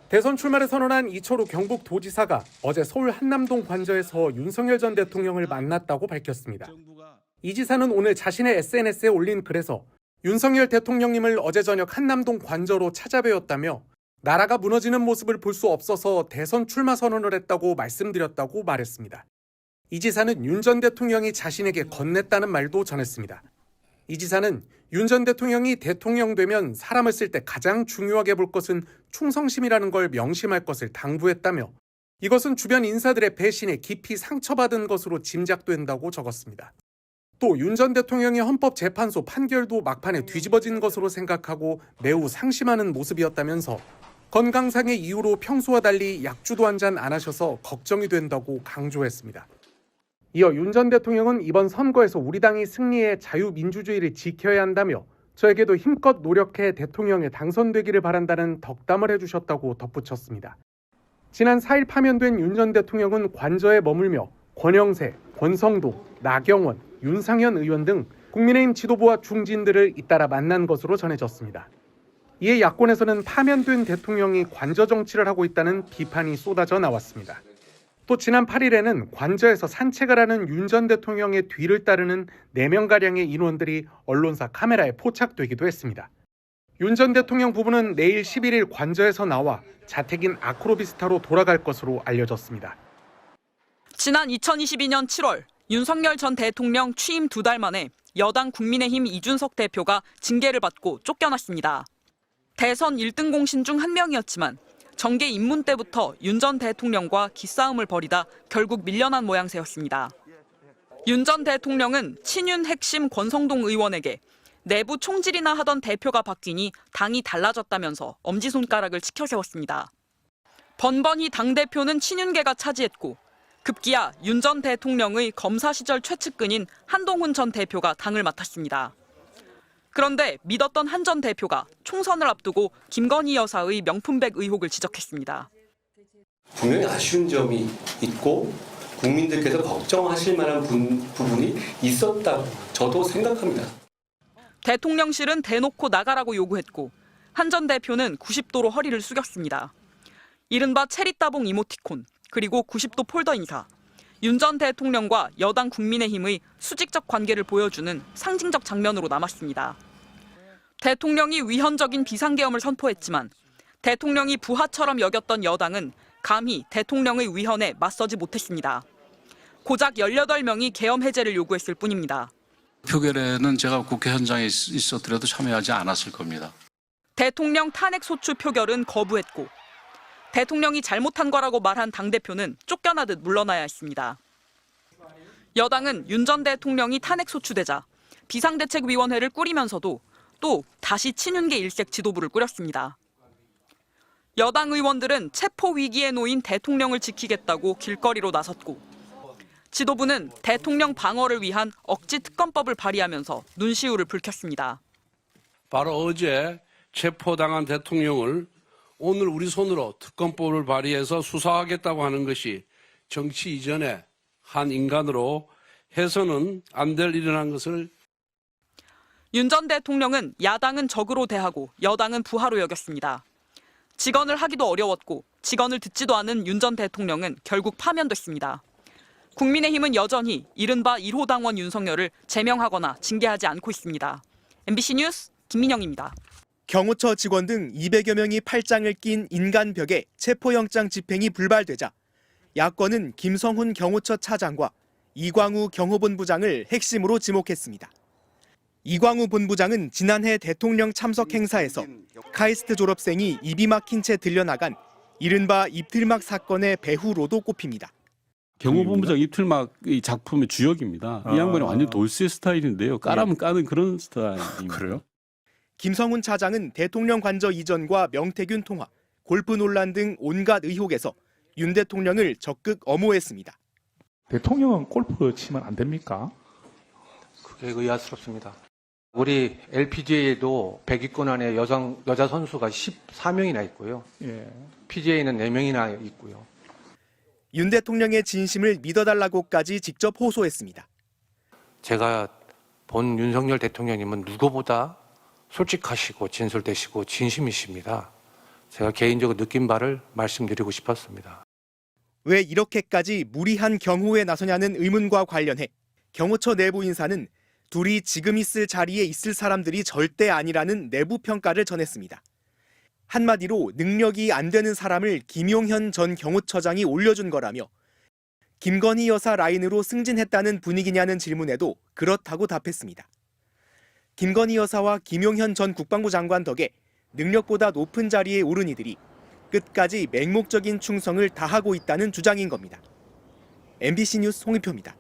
대선 출마를 선언한 이철우 경북도지사가 어제 서울 한남동 관저에서 윤석열 전 대통령을 만났다고 밝혔습니다. 이 지사는 오늘 자신의 SNS에 올린 글에서 윤석열 대통령님을 어제 저녁 한남동 관저로 찾아뵈었다며 나라가 무너지는 모습을 볼 수 없어서 대선 출마 선언을 했다고 말씀드렸다고 말했습니다. 이 지사는 윤 전 대통령이 자신에게 건넸다는 말도 전했습니다. 이 지사는 윤 전 대통령이 대통령 되면 사람을 쓸 때 가장 중요하게 볼 것은 충성심이라는 걸 명심할 것을 당부했다며 이것은 주변 인사들의 배신에 깊이 상처받은 것으로 짐작된다고 적었습니다. 또 윤 전 대통령의 헌법재판소 판결도 막판에 뒤집어진 것으로 생각하고 매우 상심하는 모습이었다면서 건강상의 이유로 평소와 달리 약주도 한 잔 안 하셔서 걱정이 된다고 강조했습니다. 이어 윤 전 대통령은 이번 선거에서 우리 당이 승리해 자유민주주의를 지켜야 한다며 저에게도 힘껏 노력해 대통령에 당선되기를 바란다는 덕담을 해주셨다고 덧붙였습니다. 지난 4일 파면된 윤 전 대통령은 관저에 머물며 권영세, 권성동, 나경원, 윤상현 의원 등 국민의힘 지도부와 중진들을 잇따라 만난 것으로 전해졌습니다. 이에 야권에서는 파면된 대통령이 관저 정치를 하고 있다는 비판이 쏟아져 나왔습니다. 또 지난 8일에는 관저에서 산책을 하는 윤 전 대통령의 뒤를 따르는 4명가량의 인원들이 언론사 카메라에 포착되기도 했습니다. 윤 전 대통령 부부는 내일 11일 관저에서 나와 자택인 아크로비스타로 돌아갈 것으로 알려졌습니다. 지난 2022년 7월 윤석열 전 대통령 취임 2달 만에 여당 국민의힘 이준석 대표가 징계를 받고 쫓겨났습니다. 대선 1등 공신 중 한 명이었지만 정계 입문 때부터 윤 전 대통령과 기싸움을 벌이다 결국 밀려난 모양새였습니다. 윤 전 대통령은 친윤 핵심 권성동 의원에게 내부 총질이나 하던 대표가 바뀌니 당이 달라졌다면서 엄지손가락을 치켜세웠습니다. 번번이 당대표는 친윤계가 차지했고 급기야 윤 전 대통령의 검사 시절 최측근인 한동훈 전 대표가 당을 맡았습니다. 그런데 믿었던 한 전 대표가 총선을 앞두고 김건희 여사의 명품백 의혹을 지적했습니다. 분명히 아쉬운 점이 있고 국민들께서 걱정하실 만한 부분이 있었다고 저도 생각합니다. 대통령실은 대놓고 나가라고 요구했고 한 전 대표는 90도로 허리를 숙였습니다. 이른바 체리따봉 이모티콘 그리고 90도 폴더 인사, 윤 전 대통령과 여당 국민의힘의 수직적 관계를 보여주는 상징적 장면으로 남았습니다. 대통령이 위헌적인 비상계엄을 선포했지만 대통령이 부하처럼 여겼던 여당은 감히 대통령의 위헌에 맞서지 못했습니다. 고작 18명이 계엄 해제를 요구했을 뿐입니다. 표결에는 제가 국회 현장에 있었더라도 참여하지 않았을 겁니다. 대통령 탄핵 소추 표결은 거부했고 대통령이 잘못한 거라고 말한 당대표는 쫓겨나듯 물러나야 했습니다. 여당은 윤 전 대통령이 탄핵 소추되자 비상대책위원회를 꾸리면서도 또 다시 친윤계 일색 지도부를 꾸렸습니다. 여당 의원들은 체포 위기에 놓인 대통령을 지키겠다고 길거리로 나섰고 지도부는 대통령 방어를 위한 억지 특검법을 발의하면서 눈시울을 붉혔습니다. 바로 어제 체포당한 대통령을 오늘 우리 손으로 특검법을 발의해서 수사하겠다고 하는 것이 정치 이전의 한 인간으로 해서는 안 될 일이라는 것을 윤 전 대통령은 야당은 적으로 대하고 여당은 부하로 여겼습니다. 직언을 하기도 어려웠고 직언을 듣지도 않은 윤 전 대통령은 결국 파면됐습니다. 국민의힘은 여전히 이른바 1호 당원 윤석열을 제명하거나 징계하지 않고 있습니다. MBC 뉴스 김민영입니다. 경호처 직원 등 200여 명이 팔짱을 낀 인간벽에 체포영장 집행이 불발되자 야권은 김성훈 경호처 차장과 이광우 경호본부장을 핵심으로 지목했습니다. 이광우 본부장은 지난해 대통령 참석 행사에서 카이스트 졸업생이 입이 막힌 채 들려나간 이른바 입틀막 사건의 배후로도 꼽힙니다. 경호본부장 입틀막의 작품의 주역입니다. 이 양반이 완전 돌쇠 스타일인데요. 까라면 까는 그런 스타일입니다. 그래요? 김성훈 차장은 대통령 관저 이전과 명태균 통화, 골프 논란 등 온갖 의혹에서 윤 대통령을 적극 엄호했습니다. 대통령은 골프 치면 안 됩니까? 그게 의아스럽습니다. 우리 LPGA에도 100위권 안에 여자 선수가 14명이나 있고요. 예. PGA는 4명이나 있고요. 윤 대통령의 진심을 믿어달라고까지 직접 호소했습니다. 제가 본 윤석열 대통령님은 누구보다 솔직하시고 진솔되시고 진심이십니다. 제가 개인적으로 느낀 바를 말씀드리고 싶었습니다. 왜 이렇게까지 무리한 경호에 나서냐는 의문과 관련해 경호처 내부 인사는 둘이 지금 있을 자리에 있을 사람들이 절대 아니라는 내부 평가를 전했습니다. 한마디로 능력이 안 되는 사람을 김용현 전 경호처장이 올려준 거라며 김건희 여사 라인으로 승진했다는 분위기냐는 질문에도 그렇다고 답했습니다. 김건희 여사와 김용현 전 국방부 장관 덕에 능력보다 높은 자리에 오른 이들이 끝까지 맹목적인 충성을 다하고 있다는 주장인 겁니다. MBC 뉴스 홍익표입니다.